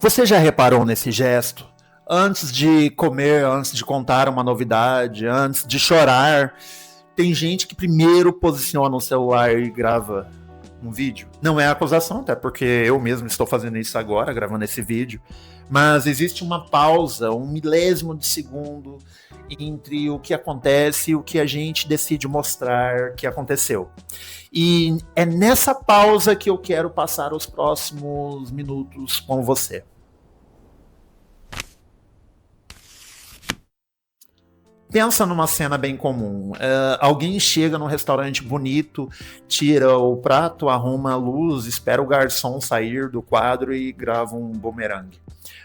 Você já reparou nesse gesto? Antes de comer, antes de contar uma novidade, antes de chorar, tem gente que primeiro posiciona o celular e grava um vídeo. Não é acusação, até porque eu mesmo estou fazendo isso agora, gravando esse vídeo. Mas existe uma pausa, um milésimo de segundo entre o que acontece e o que a gente decide mostrar que aconteceu. E é nessa pausa que eu quero passar os próximos minutos com você. Pensa numa cena bem comum. Alguém chega num restaurante bonito, tira o prato, arruma a luz, espera o garçom sair do quadro e grava um bumerangue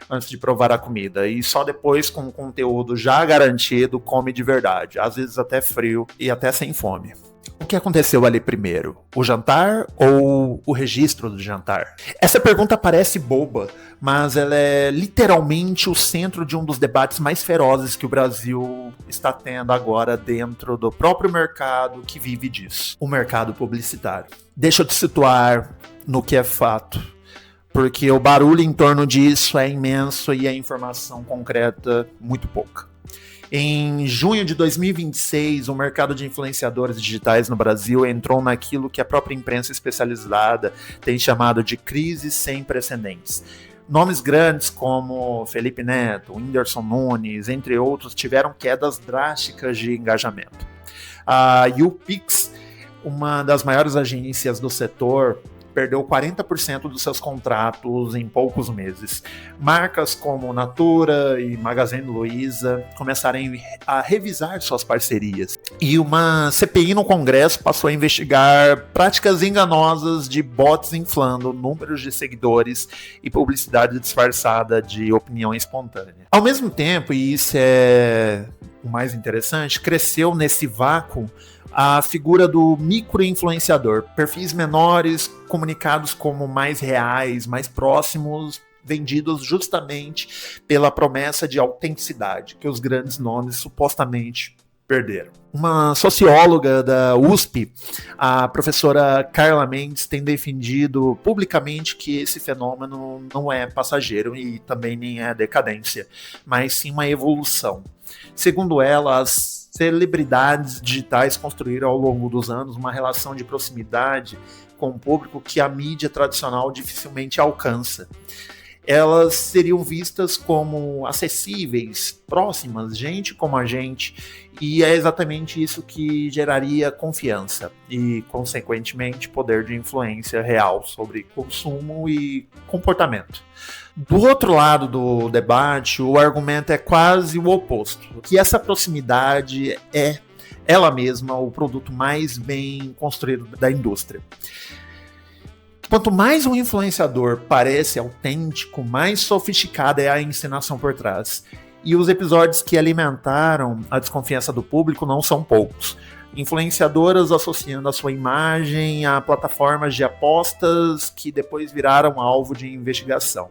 antes de provar a comida. E só depois, com o conteúdo já garantido, come de verdade. Às vezes até frio e até sem fome. O que aconteceu ali primeiro? O jantar ou o registro do jantar? Essa pergunta parece boba, mas ela é literalmente o centro de um dos debates mais ferozes que o Brasil está tendo agora dentro do próprio mercado que vive disso, o mercado publicitário. Deixa eu te situar no que é fato, porque o barulho em torno disso é imenso e a informação concreta muito pouca. Em junho de 2026, o mercado de influenciadores digitais no Brasil entrou naquilo que a própria imprensa especializada tem chamado de crise sem precedentes. Nomes grandes como Felipe Neto, Whindersson Nunes, entre outros, tiveram quedas drásticas de engajamento. A YouPix, uma das maiores agências do setor, perdeu 40% dos seus contratos em poucos meses. Marcas como Natura e Magazine Luiza começaram a revisar suas parcerias. E uma CPI no Congresso passou a investigar práticas enganosas de bots inflando números de seguidores e publicidade disfarçada de opinião espontânea. Ao mesmo tempo, e isso é o mais interessante, cresceu nesse vácuo a figura do micro-influenciador, perfis menores, comunicados como mais reais, mais próximos, vendidos justamente pela promessa de autenticidade que os grandes nomes supostamente perderam. Uma socióloga da USP, a professora Carla Mendes, tem defendido publicamente que esse fenômeno não é passageiro e também nem é decadência, mas sim uma evolução. Segundo ela, as celebridades digitais construíram ao longo dos anos uma relação de proximidade com o público que a mídia tradicional dificilmente alcança. Elas seriam vistas como acessíveis, próximas, gente como a gente, e é exatamente isso que geraria confiança e, consequentemente, poder de influência real sobre consumo e comportamento. Do outro lado do debate, o argumento é quase o oposto, que essa proximidade é ela mesma o produto mais bem construído da indústria. Quanto mais um influenciador parece autêntico, mais sofisticada é a encenação por trás. E os episódios que alimentaram a desconfiança do público não são poucos. Influenciadoras associando a sua imagem a plataformas de apostas que depois viraram alvo de investigação.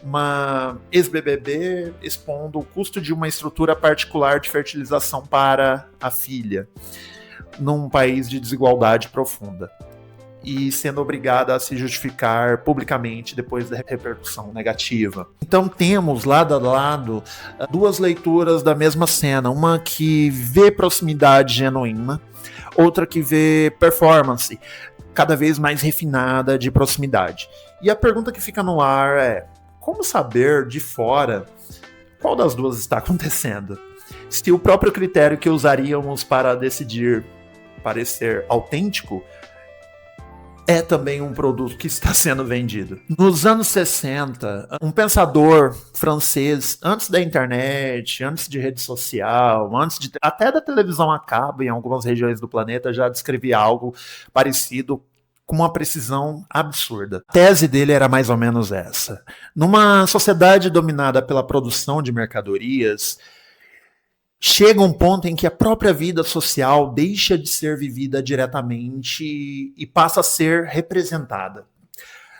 Uma ex-BBB expondo o custo de uma estrutura particular de fertilização para a filha, num país de desigualdade profunda, e sendo obrigada a se justificar publicamente depois da repercussão negativa. Então temos lado a lado duas leituras da mesma cena, uma que vê proximidade genuína, outra que vê performance cada vez mais refinada de proximidade. E a pergunta que fica no ar é: como saber de fora qual das duas está acontecendo? Se o próprio critério que usaríamos para decidir parecer autêntico é também um produto que está sendo vendido. Nos anos 60, um pensador francês, antes da internet, antes de rede social, até da televisão a cabo em algumas regiões do planeta, já descrevia algo parecido com uma precisão absurda. A tese dele era mais ou menos essa. Numa sociedade dominada pela produção de mercadorias, chega um ponto em que a própria vida social deixa de ser vivida diretamente e passa a ser representada.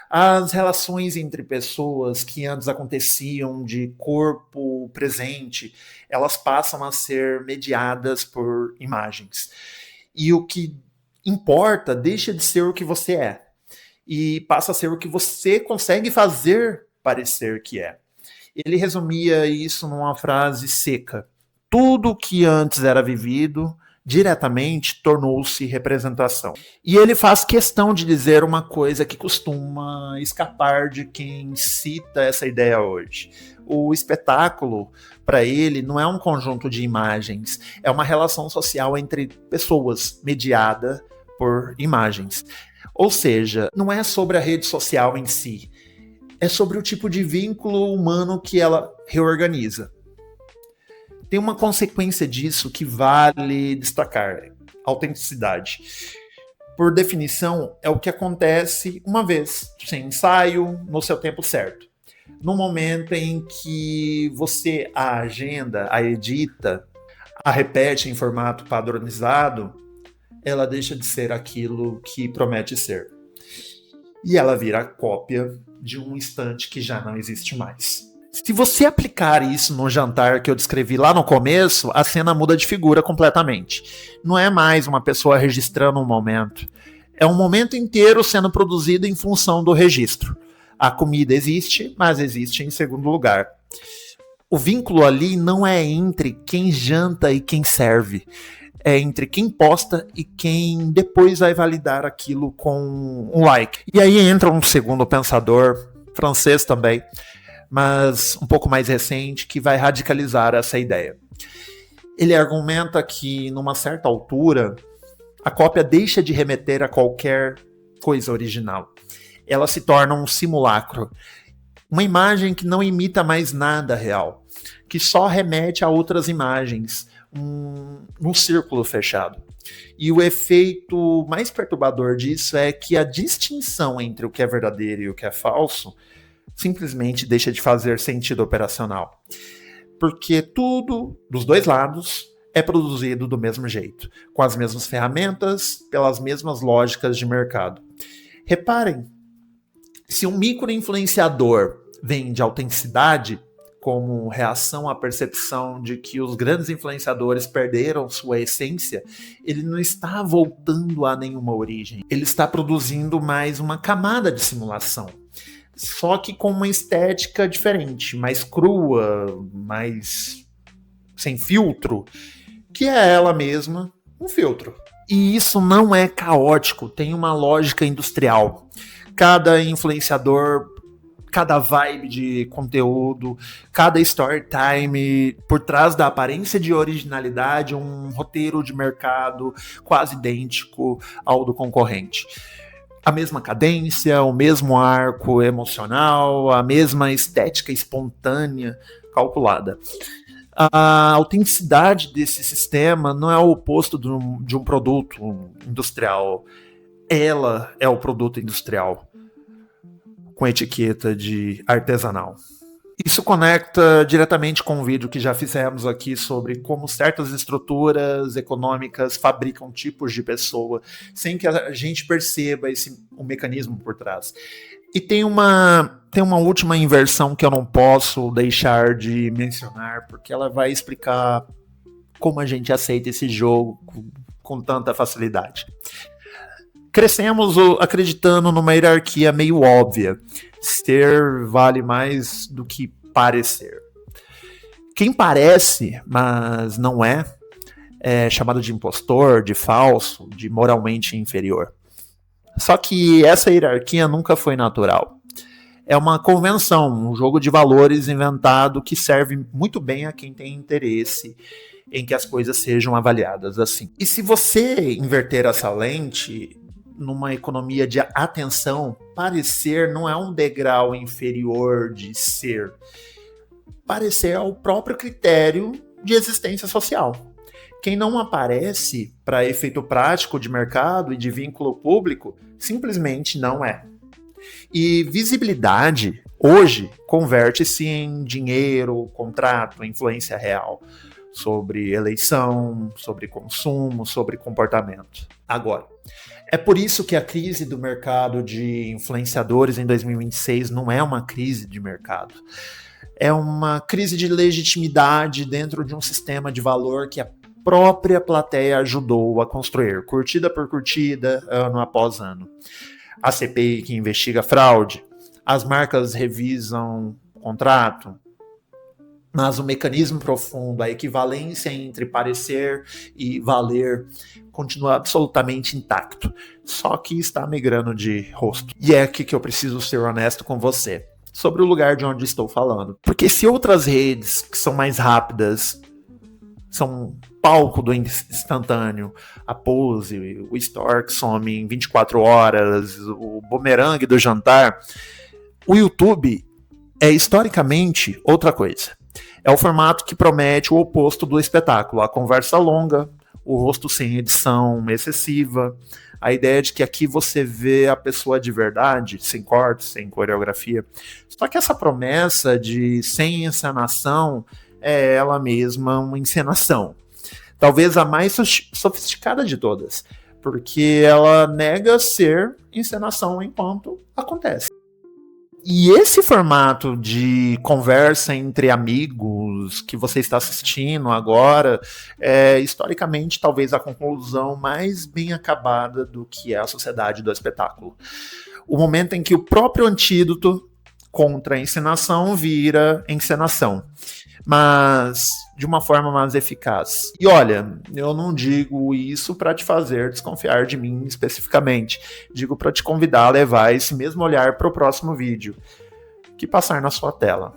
As relações entre pessoas que antes aconteciam de corpo presente, elas passam a ser mediadas por imagens. E o que importa deixa de ser o que você é e passa a ser o que você consegue fazer parecer que é. Ele resumia isso numa frase seca: tudo que antes era vivido diretamente tornou-se representação. E ele faz questão de dizer uma coisa que costuma escapar de quem cita essa ideia hoje. O espetáculo, para ele, não é um conjunto de imagens, é uma relação social entre pessoas mediada por imagens. Ou seja, não é sobre a rede social em si, é sobre o tipo de vínculo humano que ela reorganiza. Tem uma consequência disso que vale destacar: autenticidade. Por definição, é o que acontece uma vez, sem ensaio, no seu tempo certo. No momento em que você a agenda, a edita, a repete em formato padronizado, ela deixa de ser aquilo que promete ser. E ela vira a cópia de um instante que já não existe mais. Se você aplicar isso no jantar que eu descrevi lá no começo, a cena muda de figura completamente. Não é mais uma pessoa registrando um momento. É um momento inteiro sendo produzido em função do registro. A comida existe, mas existe em segundo lugar. O vínculo ali não é entre quem janta e quem serve. É entre quem posta e quem depois vai validar aquilo com um like. E aí entra um segundo pensador, francês também, mas um pouco mais recente, que vai radicalizar essa ideia. Ele argumenta que, numa certa altura, a cópia deixa de remeter a qualquer coisa original. Ela se torna um simulacro, uma imagem que não imita mais nada real, que só remete a outras imagens, um círculo fechado. E o efeito mais perturbador disso é que a distinção entre o que é verdadeiro e o que é falso simplesmente deixa de fazer sentido operacional. Porque tudo, dos dois lados, é produzido do mesmo jeito, com as mesmas ferramentas, pelas mesmas lógicas de mercado. Reparem, se um micro-influenciador vende autenticidade como reação à percepção de que os grandes influenciadores perderam sua essência, ele não está voltando a nenhuma origem. Ele está produzindo mais uma camada de simulação, só que com uma estética diferente, mais crua, mais sem filtro, que é ela mesma um filtro. E isso não é caótico, tem uma lógica industrial. Cada influenciador, cada vibe de conteúdo, cada story time, por trás da aparência de originalidade, um roteiro de mercado quase idêntico ao do concorrente. A mesma cadência, o mesmo arco emocional, a mesma estética espontânea calculada. A autenticidade desse sistema não é o oposto de um produto industrial. Ela é o produto industrial, com etiqueta de artesanal. Isso conecta diretamente com o vídeo que já fizemos aqui sobre como certas estruturas econômicas fabricam tipos de pessoa sem que a gente perceba o mecanismo por trás. E tem uma última inversão que eu não posso deixar de mencionar, porque ela vai explicar como a gente aceita esse jogo com tanta facilidade. Crescemos acreditando numa hierarquia meio óbvia. Ser vale mais do que parecer. Quem parece, mas não é chamado de impostor, de falso, de moralmente inferior. Só que essa hierarquia nunca foi natural. É uma convenção, um jogo de valores inventado que serve muito bem a quem tem interesse em que as coisas sejam avaliadas assim. E se você inverter essa lente, numa economia de atenção, parecer não é um degrau inferior de ser. Parecer é o próprio critério de existência social. Quem não aparece para efeito prático de mercado e de vínculo público, simplesmente não é. E visibilidade, hoje, converte-se em dinheiro, contrato, influência real sobre eleição, sobre consumo, sobre comportamento. Agora, é por isso que a crise do mercado de influenciadores em 2026 não é uma crise de mercado. É uma crise de legitimidade dentro de um sistema de valor que a própria plateia ajudou a construir, curtida por curtida, ano após ano. A CPI que investiga fraude, As marcas revisam o contrato, mas o mecanismo profundo, a equivalência entre parecer e valer, continua absolutamente intacto, só que está migrando de rosto. E é aqui que eu preciso ser honesto com você, sobre o lugar de onde estou falando. Porque se outras redes que são mais rápidas, são palco do instantâneo, a Pose, o Store que some em 24 horas, o Boomerang do jantar, o YouTube é historicamente outra coisa. É o formato que promete o oposto do espetáculo, a conversa longa, o rosto sem edição excessiva, a ideia de que aqui você vê a pessoa de verdade, sem cortes, sem coreografia. Só que essa promessa de sem encenação é ela mesma uma encenação. Talvez a mais sofisticada de todas, porque ela nega ser encenação enquanto acontece. E esse formato de conversa entre amigos que você está assistindo agora é, historicamente, talvez a conclusão mais bem acabada do que é a sociedade do espetáculo. O momento em que o próprio antídoto contra a encenação vira encenação, mas de uma forma mais eficaz. E olha, eu não digo isso para te fazer desconfiar de mim especificamente, digo para te convidar a levar esse mesmo olhar para o próximo vídeo que passar na sua tela,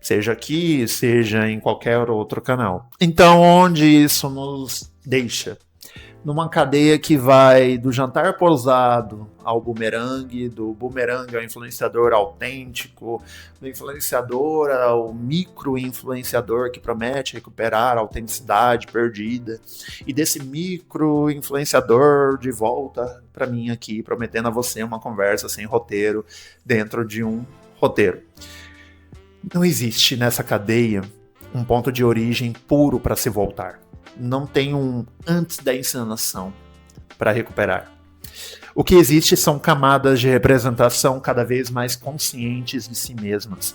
seja aqui, seja em qualquer outro canal. Então, onde isso nos deixa? Numa cadeia que vai do jantar pousado ao boomerang, do boomerang ao influenciador autêntico, do influenciador ao micro-influenciador que promete recuperar a autenticidade perdida, e desse micro-influenciador de volta para mim aqui, prometendo a você uma conversa sem roteiro dentro de um roteiro. Não existe nessa cadeia um ponto de origem puro para se voltar. Não tem um antes da encenação para recuperar. O que existe são camadas de representação cada vez mais conscientes de si mesmas,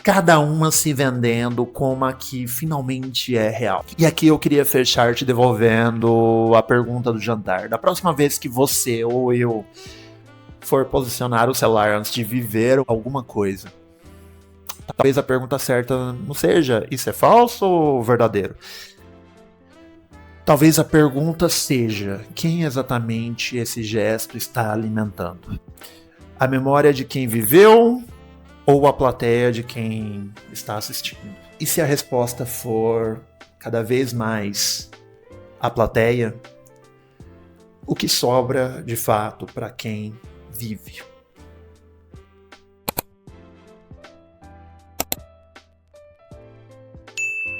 cada uma se vendendo como a que finalmente é real. E aqui eu queria fechar te devolvendo a pergunta do jantar. Da próxima vez que você ou eu for posicionar o celular antes de viver alguma coisa, talvez a pergunta certa não seja isso é falso ou verdadeiro? Talvez a pergunta seja: quem exatamente esse gesto está alimentando? A memória de quem viveu ou a plateia de quem está assistindo? E se a resposta for cada vez mais a plateia, o que sobra de fato para quem vive?